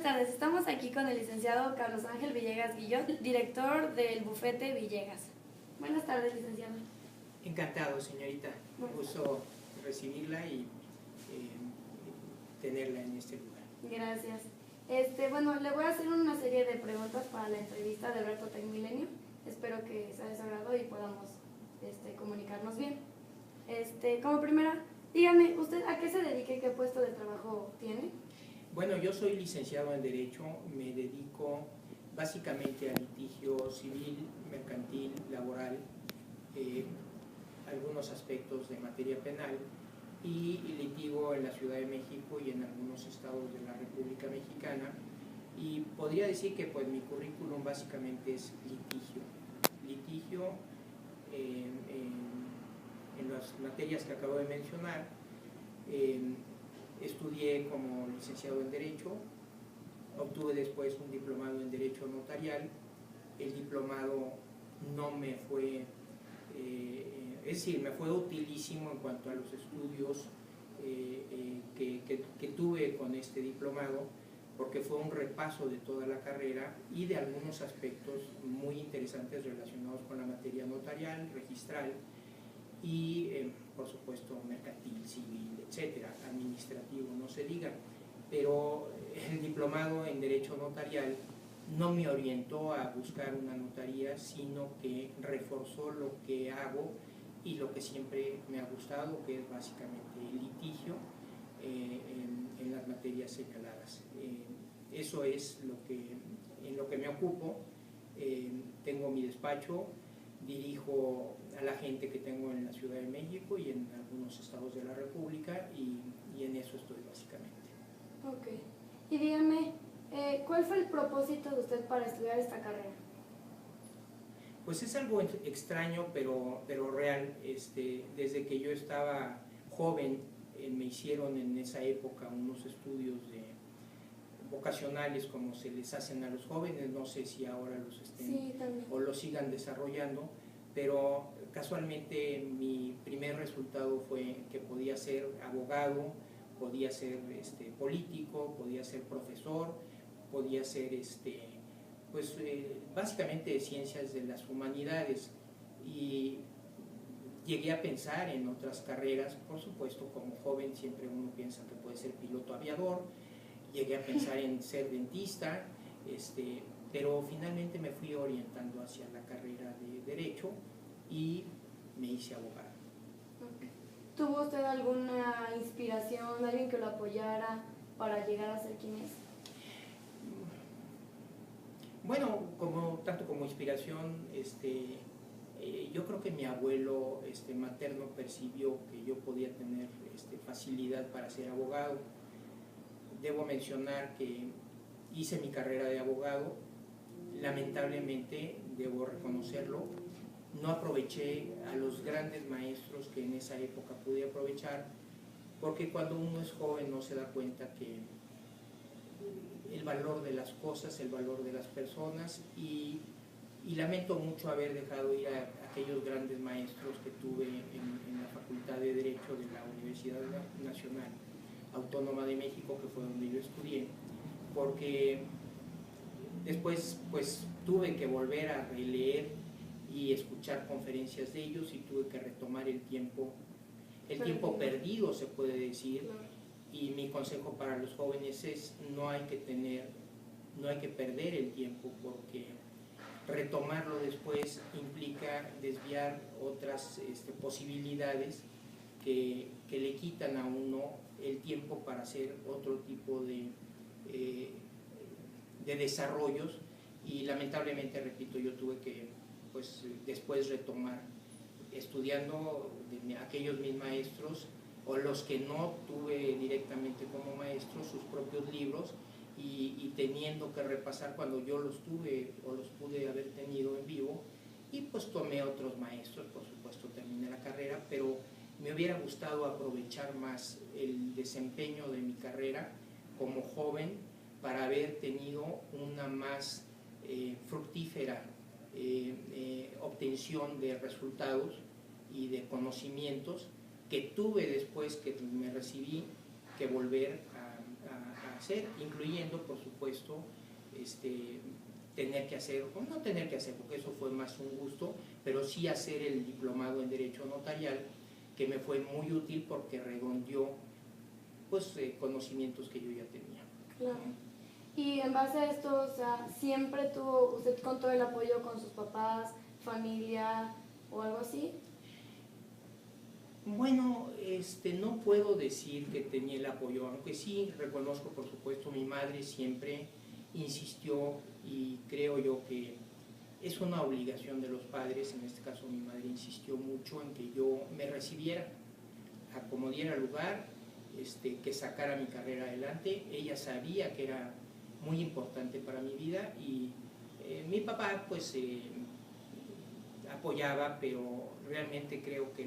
tardes, estamos aquí con el licenciado Carlos Ángel Villegas Guillot, director del bufete Villegas. Buenas tardes, licenciado. Encantado, señorita. Un gusto recibirla y tenerla en este lugar. Gracias. Bueno, le voy a hacer una serie de preguntas para la entrevista de Reto Tech Milenio. Espero que sea de su agrado y podamos comunicarnos bien. Como primera, dígame, ¿usted a qué se dedica y qué puesto de trabajo tiene? Bueno, yo soy licenciado en Derecho, me dedico básicamente a litigio civil, mercantil, laboral, algunos aspectos de materia penal y litigo en la Ciudad de México y en algunos estados de la República Mexicana, y podría decir que pues mi currículum básicamente es litigio en las materias que acabo de mencionar. Estudié como licenciado en Derecho, obtuve después un diplomado en Derecho Notarial. El diplomado no me fue, es decir, me fue utilísimo en cuanto a los estudios que tuve con este diplomado, porque fue un repaso de toda la carrera y de algunos aspectos muy interesantes relacionados con la materia notarial, registral y por supuesto mercantil, civil, etcétera, administrativo, no se diga. Pero el diplomado en Derecho Notarial no me orientó a buscar una notaría, sino que reforzó lo que hago y lo que siempre me ha gustado, que es básicamente el litigio en las materias señaladas. Eso es en lo que me ocupo. Tengo mi despacho, dirijo a la gente que tengo en la Ciudad de México y en algunos estados de la República, y en eso estoy básicamente. Ok. Y dígame, ¿cuál fue el propósito de usted para estudiar esta carrera? Pues es algo extraño, pero real. Desde que yo estaba joven, me hicieron en esa época unos estudios vocacionales, como se les hacen a los jóvenes. No sé si ahora los estén o los sigan desarrollando, pero casualmente mi primer resultado fue que podía ser abogado, podía ser político, podía ser profesor, podía ser básicamente de ciencias de las humanidades. Y llegué a pensar en otras carreras. Por supuesto, como joven siempre uno piensa que puede ser piloto aviador. Llegué a pensar en ser dentista, pero finalmente me fui orientando hacia la carrera de Derecho y me hice abogado. Okay. ¿Tuvo usted alguna inspiración, alguien que lo apoyara para llegar a ser quien es? Bueno, tanto como inspiración, yo creo que mi abuelo materno percibió que yo podía tener facilidad para ser abogado. Debo mencionar que hice mi carrera de abogado. Lamentablemente, debo reconocerlo, no aproveché a los grandes maestros que en esa época pude aprovechar, porque cuando uno es joven no se da cuenta que el valor de las cosas, el valor de las personas, y lamento mucho haber dejado ir a aquellos grandes maestros que tuve en la Facultad de Derecho de la Universidad Nacional Autónoma de México, que fue donde yo estudié, porque después pues tuve que volver a releer y escuchar conferencias de ellos, y tuve que retomar el tiempo perdido, se puede decir. Y mi consejo para los jóvenes es: no hay que perder el tiempo, porque retomarlo después implica desviar otras posibilidades que le quitan a uno el tiempo para hacer otro tipo de desarrollos. Y lamentablemente, repito, yo tuve que después retomar estudiando de aquellos mis maestros, o los que no tuve directamente como maestros, sus propios libros, y teniendo que repasar cuando yo los tuve o los pude haber tenido en vivo. Y pues tomé otros maestros, por supuesto terminé la carrera, pero me hubiera gustado aprovechar más el desempeño de mi carrera como joven para haber tenido una más fructífera obtención de resultados y de conocimientos que tuve después que me recibí, que volver a hacer, incluyendo, por supuesto, tener que hacer, o no tener que hacer, porque eso fue más un gusto, pero sí hacer el diplomado en Derecho Notarial, que me fue muy útil porque redondeó pues, conocimientos que yo ya tenía. Claro. Y en base a esto, o sea, ¿siempre usted contó el apoyo con sus papás, familia o algo así? Bueno, no puedo decir que tenía el apoyo, aunque sí reconozco, por supuesto, mi madre siempre insistió, y creo yo que es una obligación de los padres, en este caso mi madre insistió mucho en que yo me recibiera, acomodiera lugar, que sacara mi carrera adelante. Ella sabía que era muy importante para mi vida, y mi papá pues apoyaba, pero realmente creo que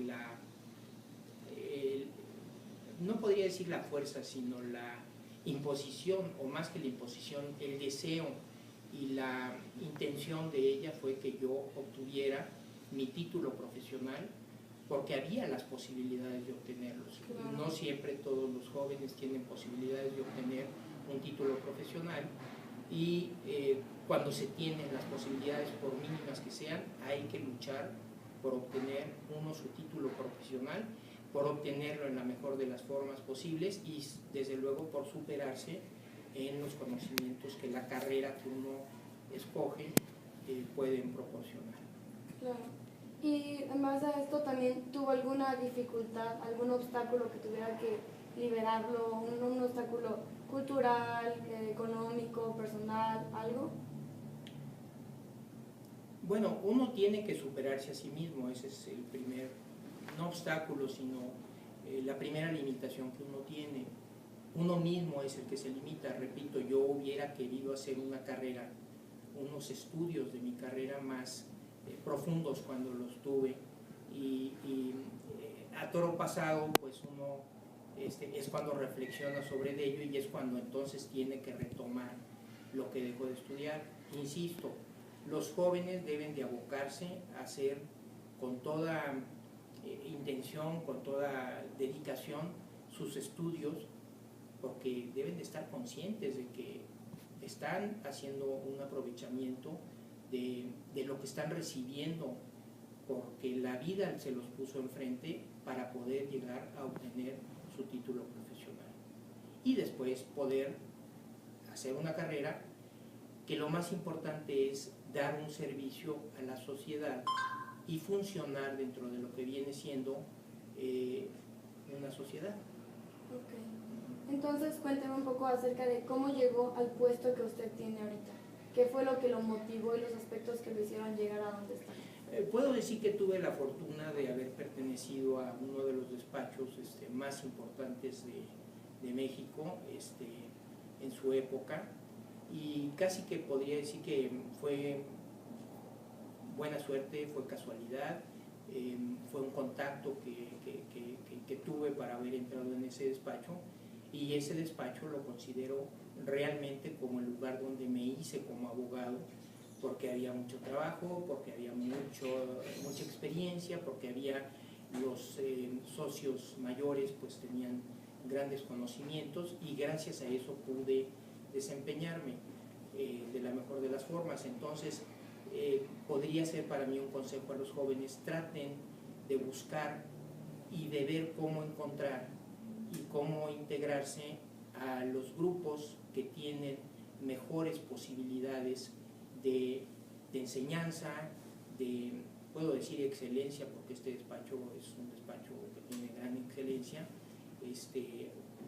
no podría decir la fuerza, sino la imposición, o más que la imposición, el deseo y la intención de ella fue que yo obtuviera mi título profesional, porque había las posibilidades de obtenerlos. Claro. No siempre todos los jóvenes tienen posibilidades de obtener un título profesional, y cuando se tienen las posibilidades, por mínimas que sean, hay que luchar por obtener uno su título profesional, por obtenerlo en la mejor de las formas posibles, y desde luego por superarse en los conocimientos que la carrera que uno escoge pueden proporcionar. Claro. Y en base a esto, ¿también tuvo alguna dificultad, algún obstáculo que tuviera que liberarlo, un obstáculo cultural, económico, personal, algo? Bueno, uno tiene que superarse a sí mismo, ese es el primer, no obstáculo, sino la primera limitación que uno tiene. Uno mismo es el que se limita. Repito, yo hubiera querido hacer una carrera, unos estudios de mi carrera más profundos cuando los tuve, y a toro pasado pues uno es cuando reflexiona sobre ello, y es cuando entonces tiene que retomar lo que dejó de estudiar. Insisto, los jóvenes deben de abocarse a hacer con toda intención, con toda dedicación sus estudios, porque deben de estar conscientes de que están haciendo un aprovechamiento de lo que están recibiendo, porque la vida se los puso enfrente para poder llegar a obtener su título profesional y después poder hacer una carrera que lo más importante es dar un servicio a la sociedad y funcionar dentro de lo que viene siendo una sociedad. Okay. Entonces cuénteme un poco acerca de cómo llegó al puesto que usted tiene ahorita. ¿Qué fue lo que lo motivó y los aspectos que lo hicieron llegar a donde está? Puedo decir que tuve la fortuna de haber pertenecido a uno de los despachos más importantes de México en su época, y casi que podría decir que fue buena suerte, fue casualidad, fue un contacto que tuve para haber entrado en ese despacho, y ese despacho lo considero realmente como el lugar donde me hice como abogado, porque había mucho trabajo, porque había mucha experiencia, porque había los socios mayores pues tenían grandes conocimientos, y gracias a eso pude desempeñarme de la mejor de las formas. Entonces podría ser para mí un consejo a los jóvenes: traten de buscar y de ver cómo encontrar y cómo integrarse a los grupos que tienen mejores posibilidades de enseñanza, puedo decir excelencia, porque este despacho es un despacho que tiene gran excelencia,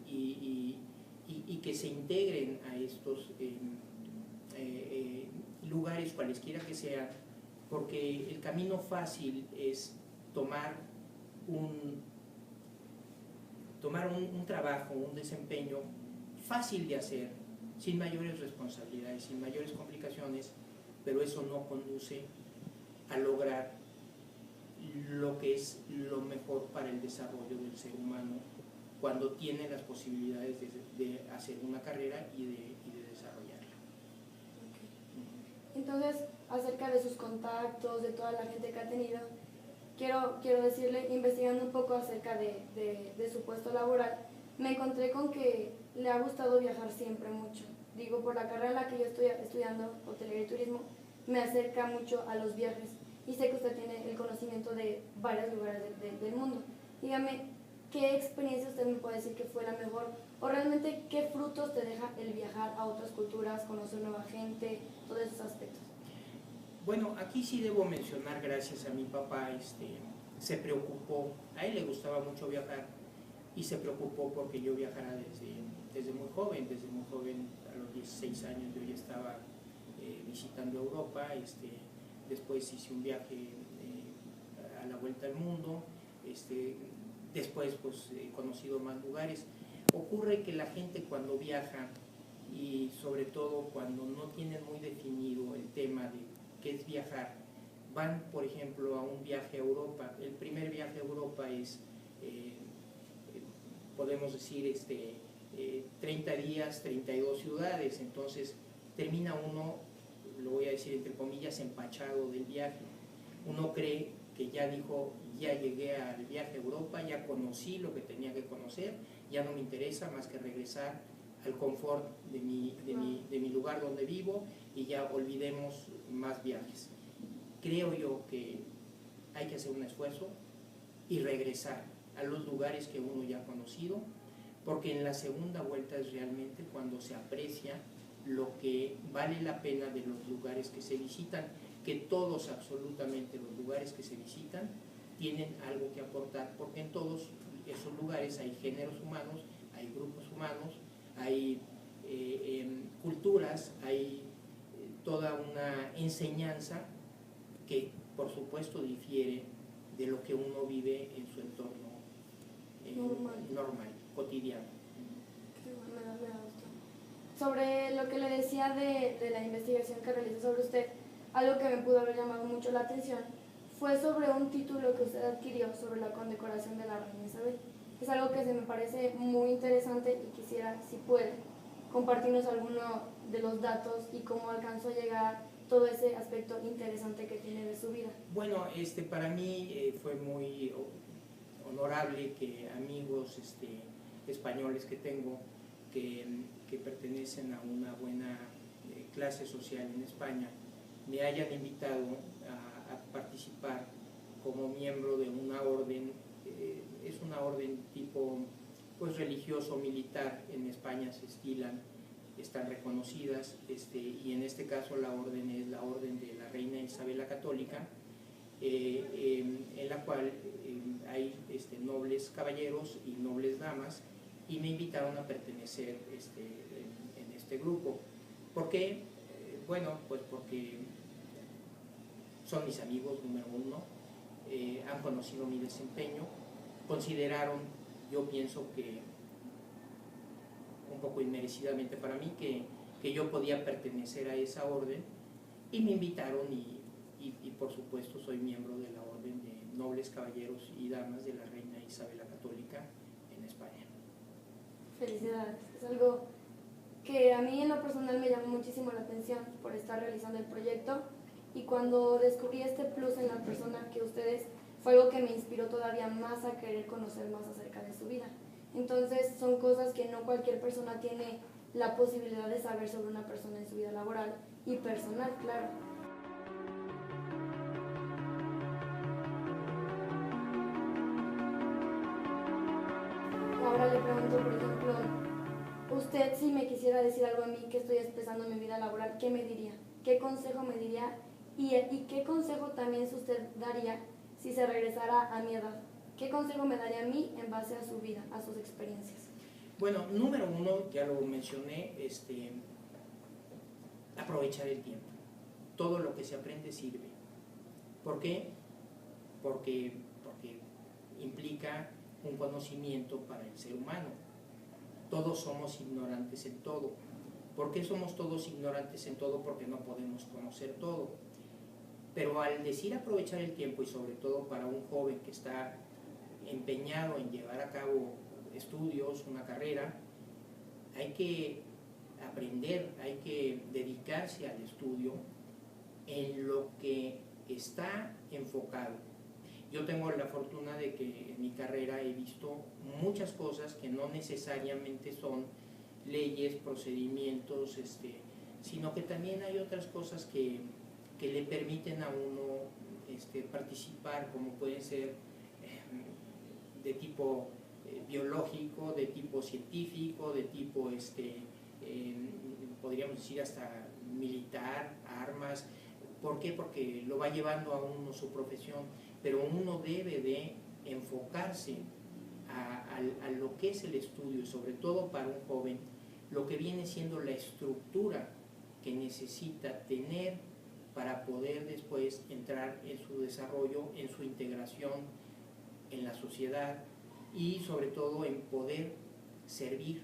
y que se integren a estos lugares, cualesquiera que sean, porque el camino fácil es tomar un trabajo, un desempeño fácil de hacer, sin mayores responsabilidades, sin mayores complicaciones, pero eso no conduce a lograr lo que es lo mejor para el desarrollo del ser humano cuando tiene las posibilidades de hacer una carrera y de desarrollarla. Okay. Entonces, acerca de sus contactos, de toda la gente que ha tenido, quiero decirle, investigando un poco acerca de su puesto laboral, me encontré con que le ha gustado viajar siempre mucho. Digo, por la carrera en la que yo estoy estudiando, hotelería y turismo, me acerca mucho a los viajes y sé que usted tiene el conocimiento de varios lugares del mundo. Dígame, ¿qué experiencia usted me puede decir que fue la mejor? O realmente, ¿qué frutos te deja el viajar a otras culturas, conocer nueva gente, todos esos aspectos? Bueno, aquí sí debo mencionar, gracias a mi papá, se preocupó, a él le gustaba mucho viajar y se preocupó porque yo viajara desde muy joven, a los 16 años yo ya estaba visitando Europa, después hice un viaje a la vuelta al mundo, después pues he conocido más lugares. Ocurre que la gente cuando viaja y sobre todo cuando no tienen muy definido el tema de qué es viajar, van por ejemplo a un viaje a Europa. El primer viaje a Europa es, podemos decir, 30 días, 32 ciudades, entonces termina uno, lo voy a decir entre comillas, empachado del viaje. Uno cree que ya dijo, ya llegué al viaje a Europa, ya conocí lo que tenía que conocer, ya no me interesa más que regresar al confort de mi lugar donde vivo y ya olvidemos más viajes. Creo yo que hay que hacer un esfuerzo y regresar a los lugares que uno ya ha conocido, porque en la segunda vuelta es realmente cuando se aprecia lo que vale la pena de los lugares que se visitan, que todos, absolutamente los lugares que se visitan, tienen algo que aportar, porque en todos esos lugares hay géneros humanos, hay grupos humanos, hay culturas, hay toda una enseñanza que por supuesto difiere de lo que uno vive en su entorno normal, cotidiano. Sobre lo que le decía de la investigación que realizó sobre usted, algo que me pudo haber llamado mucho la atención fue sobre un título que usted adquirió sobre la condecoración de la reina Isabel. Es algo que se me parece muy interesante y quisiera, si puede, compartirnos alguno de los datos y cómo alcanzó a llegar todo ese aspecto interesante que tiene de su vida. Bueno, para mí fue muy honorable que amigos españoles que tengo que pertenecen a una buena clase social en España me hayan invitado a participar como miembro de una orden, es una orden tipo pues religioso militar. En España se estilan, están reconocidas, y en este caso la orden es la orden de la reina Isabel la Católica, en la cual hay nobles caballeros y nobles damas, y me invitaron a pertenecer en este grupo. ¿Por qué? Bueno, pues porque son mis amigos, número uno, han conocido mi desempeño, consideraron, yo pienso que un poco inmerecidamente para mí, que yo podía pertenecer a esa orden, y me invitaron y por supuesto soy miembro de la orden de nobles caballeros y damas de la reina Isabel la Católica en España. Felicidades, es algo que a mí en lo personal me llamó muchísimo la atención por estar realizando el proyecto, y cuando descubrí este plus en la persona que ustedes, fue algo que me inspiró todavía más a querer conocer más acerca de su vida. Entonces son cosas que no cualquier persona tiene la posibilidad de saber sobre una persona en su vida laboral y personal, claro. Ahora le pregunto, por ejemplo, usted si me quisiera decir algo a mí que estoy expresando en mi vida laboral, ¿qué me diría? ¿Qué consejo me diría? ¿Y qué consejo también usted daría si se regresara a mi edad? ¿Qué consejo me daría a mí en base a su vida, a sus experiencias? Bueno, número uno, ya lo mencioné, aprovechar el tiempo. Todo lo que se aprende sirve. ¿Por qué? Porque implica un conocimiento para el ser humano. Todos somos ignorantes en todo. ¿Por qué somos todos ignorantes en todo? Porque no podemos conocer todo. Pero al decir aprovechar el tiempo, y sobre todo para un joven que está empeñado en llevar a cabo estudios, una carrera, hay que aprender, hay que dedicarse al estudio en lo que está enfocado. Yo tengo la fortuna de que en mi carrera he visto muchas cosas que no necesariamente son leyes, procedimientos, sino que también hay otras cosas que le permiten a uno participar, como pueden ser de tipo biológico, de tipo científico, de tipo, podríamos decir hasta militar, armas. ¿Por qué? Porque lo va llevando a uno su profesión, pero uno debe de enfocarse a lo que es el estudio, sobre todo para un joven, lo que viene siendo la estructura que necesita tener para poder después entrar en su desarrollo, en su integración en la sociedad y sobre todo en poder servir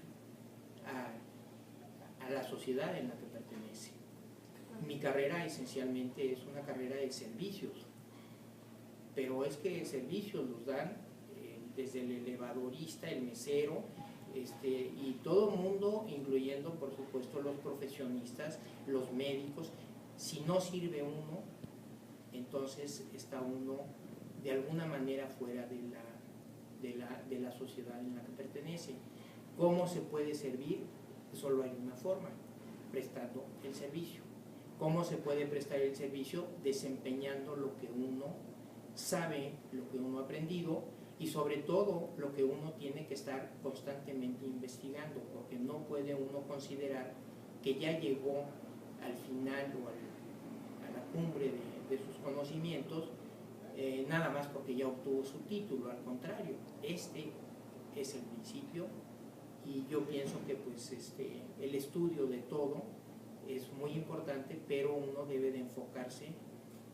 a la sociedad en la que pertenece. Mi carrera esencialmente es una carrera de servicios, pero es que servicios los dan desde el elevadorista, el mesero, y todo el mundo, incluyendo por supuesto los profesionistas, los médicos. Si no sirve uno, entonces está uno de alguna manera fuera de la sociedad en la que pertenece. ¿Cómo se puede servir? Solo hay una forma, prestando el servicio. ¿Cómo se puede prestar el servicio? Desempeñando lo que uno sabe, lo que uno ha aprendido y sobre todo lo que uno tiene que estar constantemente investigando, porque no puede uno considerar que ya llegó al final o a la cumbre de sus conocimientos nada más porque ya obtuvo su título. Al contrario, este es el principio y yo pienso que pues el estudio de todo es muy importante, pero uno debe de enfocarse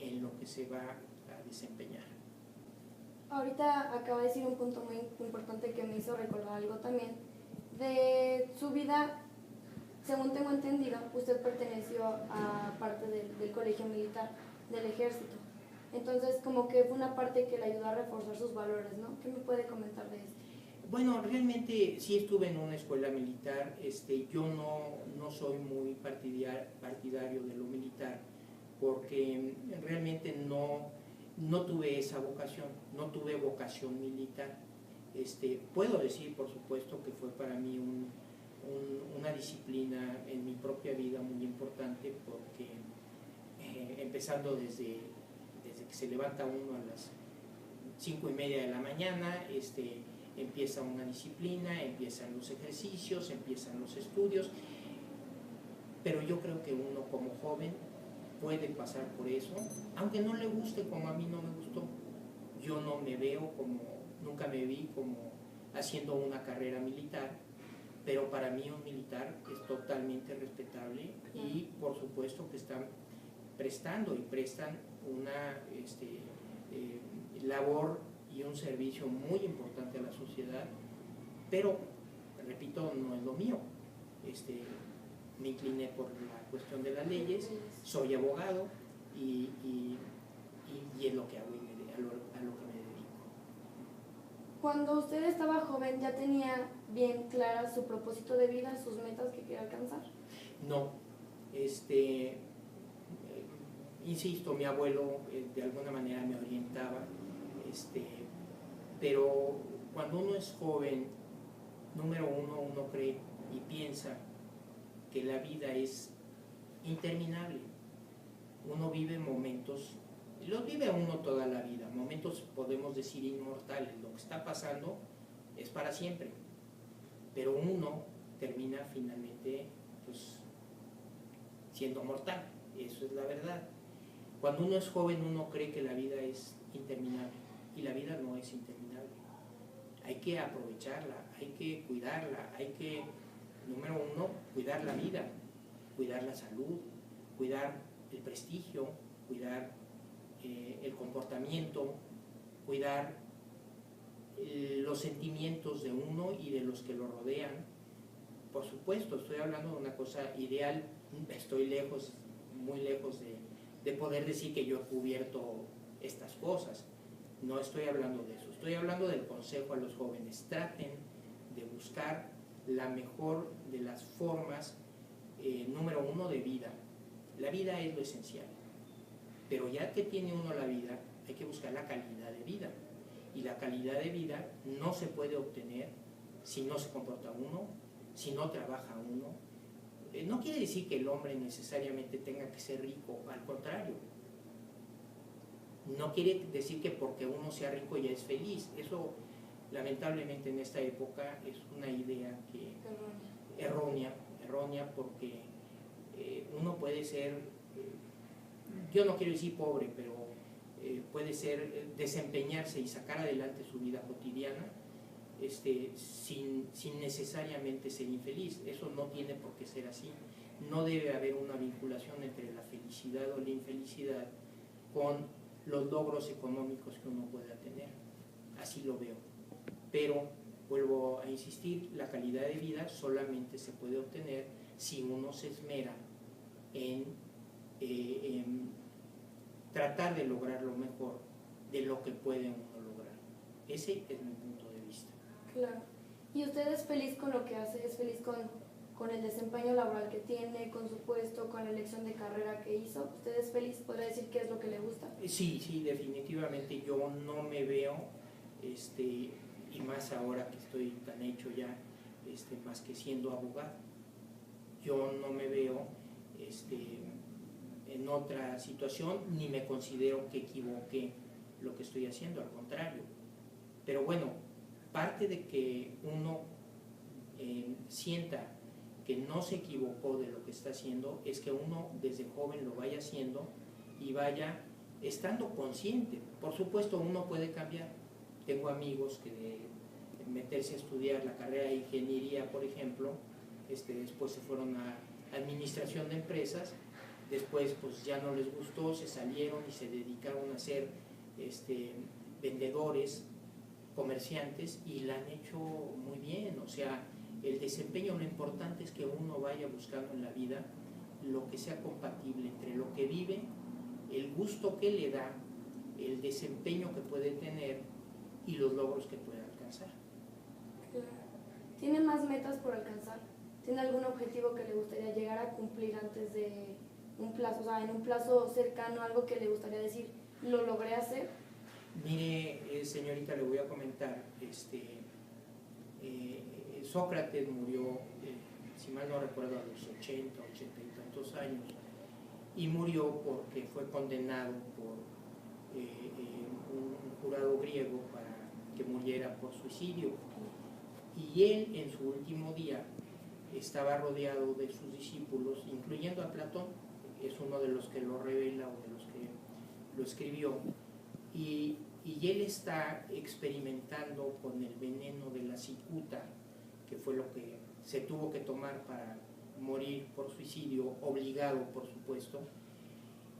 en lo que se va a desempeñar. Ahorita acaba de decir un punto muy importante que me hizo recordar algo también de su vida. Según tengo entendido, usted perteneció a parte del colegio militar, del ejército. Entonces, como que fue una parte que le ayudó a reforzar sus valores, ¿no? ¿Qué me puede comentar de esto? Bueno, realmente sí estuve en una escuela militar. Yo no soy muy partidario de lo militar, porque realmente no tuve esa vocación, no tuve vocación militar. Puedo decir, por supuesto, que fue para mí una disciplina en mi propia vida muy importante, porque empezando desde que se levanta uno a las 5:30 de la mañana, empieza una disciplina, empiezan los ejercicios, empiezan los estudios, pero yo creo que uno como joven puede pasar por eso, aunque no le guste como a mí no me gustó. Yo no me veo nunca me vi como haciendo una carrera militar, pero para mí un militar es totalmente respetable y por supuesto que están prestando y prestan una labor y un servicio muy importante a la sociedad, pero repito, no es lo mío. Me incliné por la cuestión de las leyes, soy abogado y es lo que hago y a lo que me dedico. Cuando usted estaba joven, ¿ya tenía bien clara su propósito de vida, sus metas que quería alcanzar? No, insisto, mi abuelo de alguna manera me orientaba, pero cuando uno es joven, número uno cree y piensa que la vida es interminable. Uno vive momentos, los vive uno toda la vida, momentos podemos decir inmortales. Lo que está pasando es para siempre, pero uno termina finalmente pues siendo mortal, eso es la verdad. Cuando uno es joven uno cree que la vida es interminable y la vida no es interminable. Hay que aprovecharla, hay que cuidarla, hay que, número uno, cuidar la vida, cuidar la salud, cuidar el prestigio, cuidar el comportamiento, cuidar los sentimientos de uno y de los que lo rodean. Por supuesto, estoy hablando de una cosa ideal, estoy lejos, muy lejos de poder decir que yo he cubierto estas cosas. No estoy hablando de eso, estoy hablando del consejo a los jóvenes. Traten de buscar la mejor de las formas, número uno, de vida. La vida es lo esencial, pero ya que tiene uno la vida, hay que buscar la calidad de vida. Y la calidad de vida no se puede obtener si no se comporta uno si no trabaja uno. No quiere decir que el hombre necesariamente tenga que ser rico, al contrario. No quiere decir que porque uno sea rico ya es feliz. Eso, lamentablemente, en esta época es una idea que errónea porque uno puede ser, yo no quiero decir pobre, pero puede ser desempeñarse y sacar adelante su vida cotidiana sin necesariamente ser infeliz. Eso no tiene por qué ser así. No debe haber una vinculación entre la felicidad o la infelicidad con los logros económicos que uno pueda tener. Así lo veo. Pero, vuelvo a insistir, la calidad de vida solamente se puede obtener si uno se esmera en tratar de lograr lo mejor de lo que puede uno lograr. Ese es mi punto de vista. Claro. ¿Y usted es feliz con lo que hace? ¿Es feliz con el desempeño laboral que tiene, con su puesto, con la elección de carrera que hizo? ¿Usted es feliz? ¿Podría decir qué es lo que le gusta? Sí, definitivamente yo no me veo, y más ahora que estoy tan hecho ya, más que siendo abogado. Yo no me veo en otra situación, ni me considero que equivoqué lo que estoy haciendo, al contrario. Pero bueno, parte de que uno sienta que no se equivocó de lo que está haciendo es que uno desde joven lo vaya haciendo y vaya estando consciente. Por supuesto, uno puede cambiar. Tengo amigos que de meterse a estudiar la carrera de ingeniería, por ejemplo, después se fueron a administración de empresas, después pues ya no les gustó, se salieron y se dedicaron a ser vendedores, comerciantes, y la han hecho muy bien. O sea, el desempeño, lo importante es que uno vaya buscando en la vida lo que sea compatible entre lo que vive, el gusto que le da, el desempeño que puede tener y los logros que puede alcanzar. ¿Tiene más metas por alcanzar? ¿Tiene algún objetivo que le gustaría llegar a cumplir antes de un plazo, o sea, en un plazo cercano, algo que le gustaría decir, lo logré hacer? Mire, señorita, le voy a comentar, Sócrates murió, si mal no recuerdo, a los 80 y tantos años, y murió porque fue condenado por un jurado griego para que muriera por suicidio. Y él, en su último día, estaba rodeado de sus discípulos, incluyendo a Platón, es uno de los que lo revela o de los que lo escribió, y él está experimentando con el veneno de la cicuta, que fue lo que se tuvo que tomar para morir por suicidio, obligado por supuesto.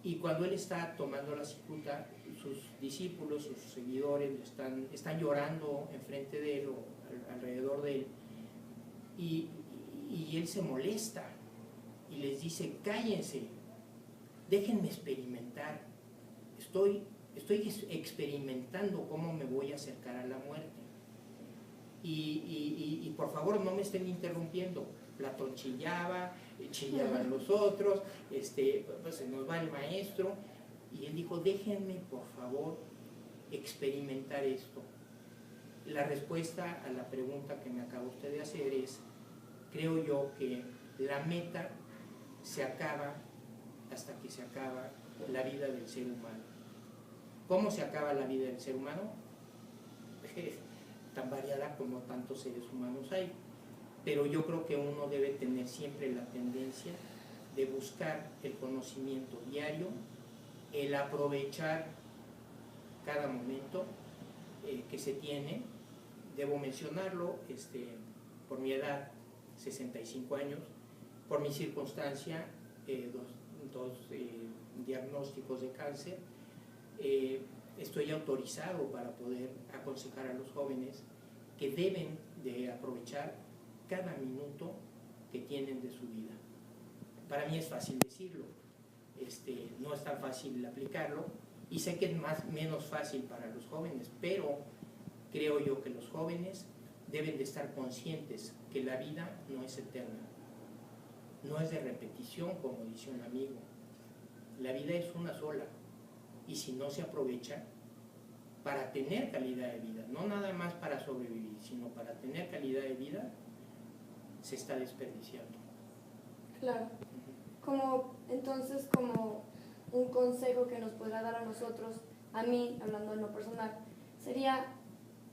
Y cuando él está tomando la cicuta, sus discípulos, sus seguidores están llorando enfrente de él o alrededor de él, y él se molesta y les dice: cállense, déjenme experimentar, estoy experimentando cómo me voy a acercar a la muerte, y por favor no me estén interrumpiendo. Platón chillaba, chillaban los otros, pues se nos va el maestro, y él dijo: déjenme por favor experimentar esto. La respuesta a la pregunta que me acaba usted de hacer es: creo yo que la meta se acaba hasta que se acaba la vida del ser humano. ¿Cómo se acaba la vida del ser humano? Tan variada como tantos seres humanos hay. Pero yo creo que uno debe tener siempre la tendencia de buscar el conocimiento diario, el aprovechar cada momento que se tiene. Debo mencionarlo, por mi edad, 65 años, por mi circunstancia, dos diagnósticos de cáncer, estoy autorizado para poder aconsejar a los jóvenes que deben de aprovechar cada minuto que tienen de su vida. Para mí es fácil decirlo, no es tan fácil aplicarlo, y sé que es menos fácil para los jóvenes, pero creo yo que los jóvenes deben de estar conscientes que la vida no es eterna, no es de repetición, como dice un amigo. La vida es una sola, y si no se aprovecha para tener calidad de vida, no nada más para sobrevivir, sino para tener calidad de vida, se está desperdiciando. Claro. Entonces, como un consejo que nos podrá dar a nosotros, a mí, hablando en lo personal, sería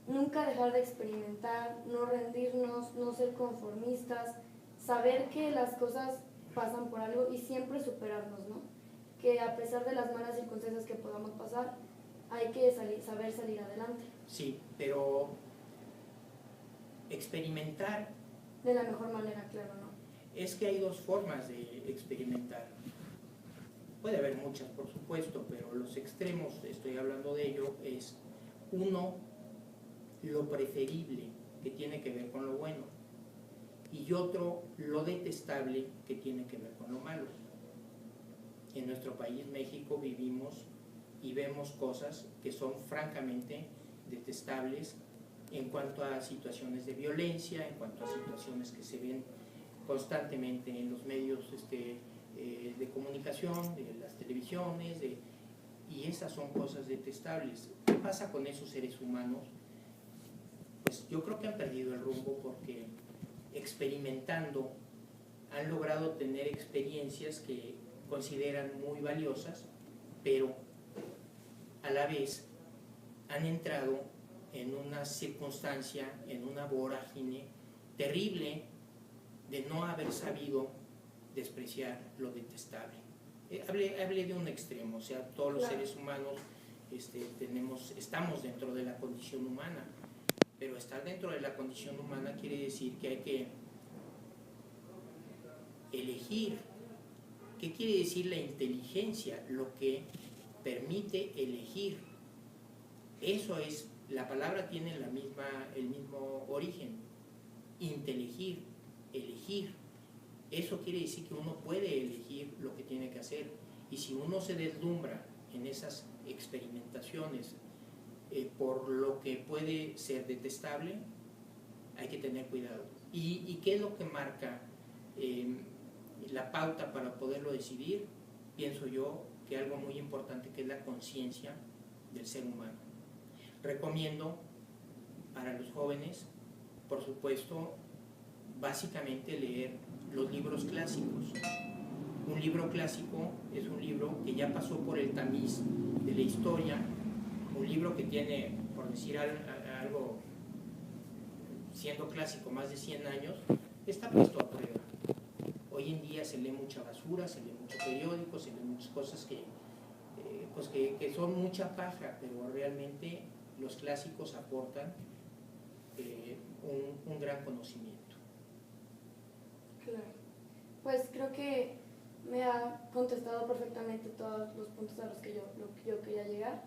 nunca dejar de experimentar, no rendirnos, no ser conformistas, saber que las cosas pasan por algo y siempre superarnos, ¿no? Que a pesar de las malas circunstancias que podamos pasar, hay que saber salir adelante. Sí, pero experimentar... De la mejor manera, claro, ¿no? Es que hay dos formas de experimentar. Puede haber muchas, por supuesto, pero los extremos, estoy hablando de ello, es uno, lo preferible, que tiene que ver con lo bueno, y otro, lo detestable, que tiene que ver con lo malo. En nuestro país, México, vivimos y vemos cosas que son francamente detestables en cuanto a situaciones de violencia, en cuanto a situaciones que se ven constantemente en los medios de comunicación, de las televisiones, y esas son cosas detestables. ¿Qué pasa con esos seres humanos? Pues yo creo que han perdido el rumbo porque experimentando han logrado tener experiencias que consideran muy valiosas, pero a la vez han entrado en una circunstancia, en una vorágine terrible de no haber sabido despreciar lo detestable. Hablé de un extremo, o sea, todos los seres humanos estamos dentro de la condición humana, pero estar dentro de la condición humana quiere decir que hay que elegir. ¿Qué quiere decir la inteligencia? Lo que permite elegir. Eso es, la palabra tiene el mismo origen, inteligir, elegir. Eso quiere decir que uno puede elegir lo que tiene que hacer, y si uno se deslumbra en esas experimentaciones por lo que puede ser detestable, hay que tener cuidado. ¿Y qué es lo que marca la pauta para poderlo decidir? Pienso yo que algo muy importante, que es la conciencia del ser humano. Recomiendo para los jóvenes, por supuesto, básicamente leer los libros clásicos. Un libro clásico es un libro que ya pasó por el tamiz de la historia, un libro que tiene, por decir algo, siendo clásico más de 100 años, está puesto a prueba. Hoy en día se lee mucha basura, se lee mucho periódico, se leen muchas cosas que son mucha paja, pero realmente los clásicos aportan un gran conocimiento. Claro. Pues creo que me ha contestado perfectamente todos los puntos a los que yo quería llegar,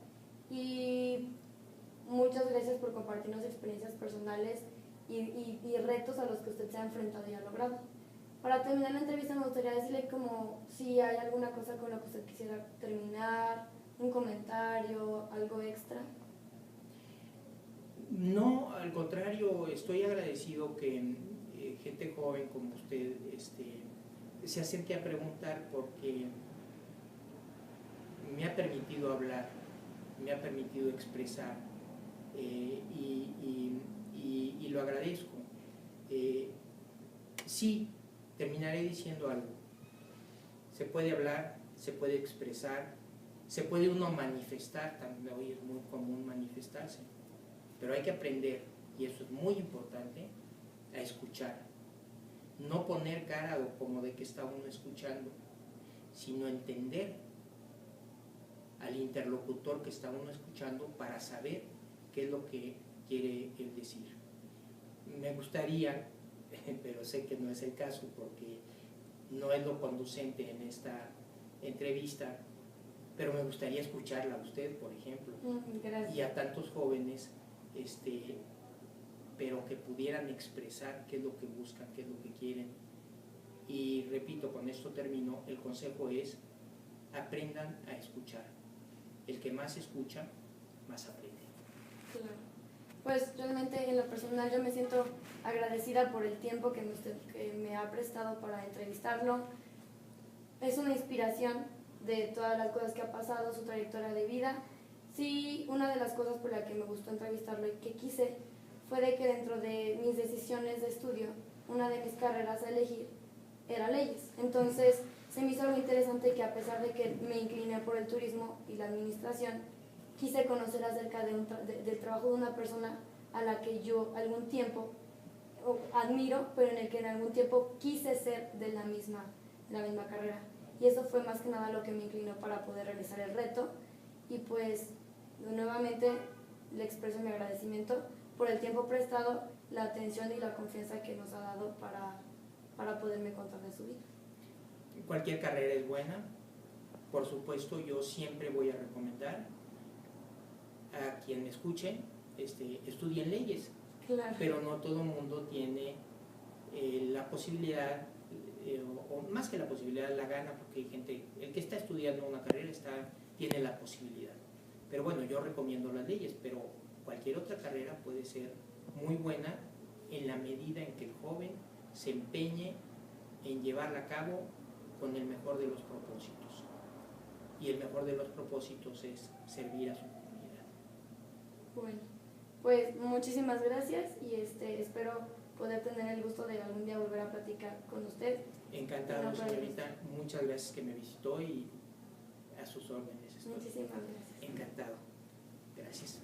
y muchas gracias por compartirnos experiencias personales y retos a los que usted se ha enfrentado y ha logrado. Para terminar la entrevista me gustaría decirle como si hay alguna cosa con la que usted quisiera terminar, un comentario, algo extra. No, al contrario, estoy agradecido que gente joven como usted se acerque a preguntar, porque me ha permitido hablar, me ha permitido expresar, y lo agradezco. Sí, terminaré diciendo algo. Se puede hablar, se puede expresar, se puede uno manifestar, también hoy es muy común manifestarse, pero hay que aprender, y eso es muy importante, a escuchar. No poner cara o como de que está uno escuchando, sino entender al interlocutor que está uno escuchando para saber qué es lo que quiere él decir. Me gustaría, pero sé que no es el caso porque no es lo conducente en esta entrevista, pero me gustaría escucharla a usted, por ejemplo, y a tantos jóvenes, pero que pudieran expresar qué es lo que buscan, qué es lo que quieren. Y repito, con esto termino, el consejo es: aprendan a escuchar. El que más escucha, más aprende. Claro. Pues realmente en lo personal yo me siento agradecida por el tiempo que me ha prestado para entrevistarlo. Es una inspiración de todas las cosas que ha pasado, su trayectoria de vida. Sí, una de las cosas por la que me gustó entrevistarlo y que quise fue de que dentro de mis decisiones de estudio una de mis carreras a elegir era leyes. Entonces se me hizo algo interesante que, a pesar de que me incliné por el turismo y la administración, quise conocer acerca del trabajo de una persona a la que yo algún tiempo admiro, pero en el que en algún tiempo quise ser de la misma carrera. Y eso fue más que nada lo que me inclinó para poder realizar el reto. Y pues nuevamente le expreso mi agradecimiento por el tiempo prestado, la atención y la confianza que nos ha dado para poderme contar de su vida. Cualquier carrera es buena. Por supuesto, yo siempre voy a recomendar a quien me escuche, estudien leyes. Claro. Pero no todo el mundo tiene la posibilidad, o más que la posibilidad, la gana, porque hay gente, el que está estudiando una carrera tiene la posibilidad. Pero bueno, yo recomiendo las leyes, pero cualquier otra carrera puede ser muy buena en la medida en que el joven se empeñe en llevarla a cabo con el mejor de los propósitos. Y el mejor de los propósitos es servir a su comunidad. Bueno, pues muchísimas gracias y espero poder tener el gusto de algún día volver a platicar con usted. Encantado, señorita. Muchas gracias que me visitó y a sus órdenes. Muchísimas gracias. Encantado. Gracias.